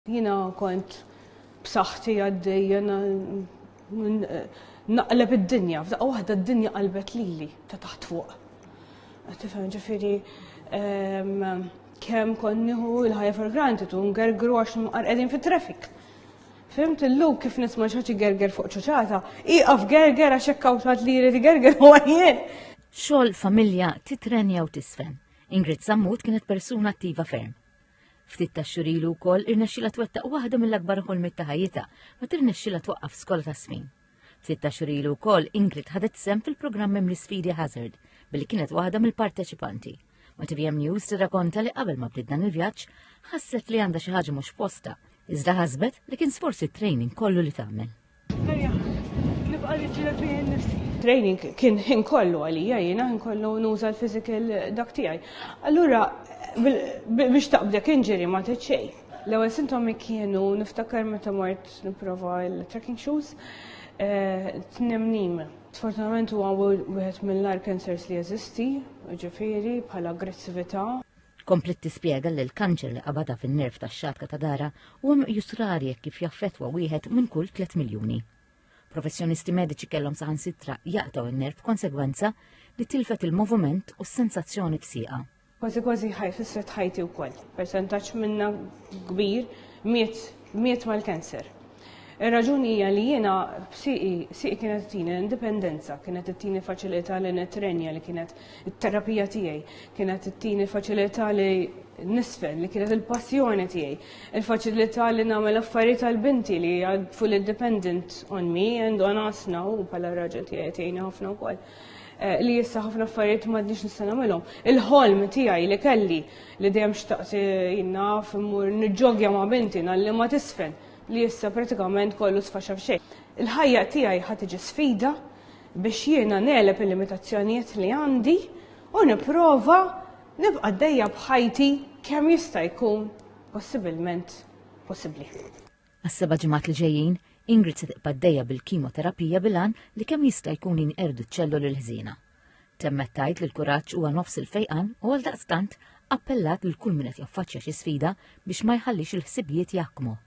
Jiena kont b'saħħti għaddejja naqleb id-dinja, f'daqqa waħda d-dinja qalbet lili ta' taħt fuq. Tifhem ġifieri kemm kont nieħu l-ħajja for granted u ngergru għax qegħdin fit-traffic. Fimt illum kif nisma' xi gerger fuq ċoċata, iqaf gerger għax hekk kawtat li jrid igerger huwa jien. Xogħol familja titrenja u tisfen. Ingrid Sammut kienet persuna attiva ferm. Ftit ta' xurilu wkoll irnexxilha twettaq waħda mill-akbar ħolmiet ta' ħajjitha ma tirnexxilha twaqqaf skola ta' smin. Ftit ta' xurilu wkoll Ingrid ħadet sem fil-programm Mem l-Sfidi Hazard billi kienet waħda mill-parteċipanti. Ma TVM News tirrakkonta li qabel ma bdiet dan il-vjaġġ ħasset li għandha xi ħaġa mhux posta, iżda ħasbet li kien sforsi training kollu li tagħmel. Training kien kollu għalija jiena kollu nuża l-physical dak tiegħi. Allura biex taqbdek inġeri ma teċċej. L-ewwel sintomi kienu niftakar meta mort nipprova l-trekking shoes tnemnim. Sfortunatament huwa wieħed mill-ar cancers li jeżisti, ġifieri bħala aggressività. Komplet tispjega li l-kanċer li qabada fin-nerv tax-xatka ta' dara huwa meqjus rari kif jaffettwa wieħed minn kull 3 miljuni. Professjonisti mediċi kellhom saħansitra jaqtaw in-nerv konsegwenza li tilfet il-moviment u s-sensazzjoni f'sieqa. Kważi fisret ħajti wkoll. Persentaġġ minnha kbir miet mal-kanser. Ir-raġuni hija li jiena b'sieqi kienet tini indipendenza, kienet ittini faċilità li nitrenja li kienet it-terapija tiegħi, kienet ittini faċilità li nisfen li kienet il-passjoni tiegħi, il-faċilità li nagħmel affarijiet tal-binti li are full independent on me and on us now u bħala raġel tiegħi tgħinni ħafna wkoll. Li issa ħafna affarijiet m'għadniex nista' nagħmilhom. Il-ħolm tiegħi li kelli li dejjem xtaqt jinnaf immur niġġogja ma' binti nalli ma tisfen li issa pratikament kollu sfaxa f'xejn. Il-ħajja tiegħi ħad tiġi sfida biex jiena neleb il-limitazzjonijiet li għandi u nipprova nibqa' dejja bħajti kemm jista' jkun possibilment possibbli. Għas-7 ġimgħat li ġejjin, Ingrid se tibqa' dejja bil-kimoterapija bil-għan li kemm jista' jkun jinqerdu ċ-ċelluli l-ħżiena. Temmet tgħid li l-kuraġġ huwa nofs il-fejqan u għaldaqstant appellat lil kull min qed jaffaċċja xi sfida biex ma jħallix il-ħsibijiet jaħkmu.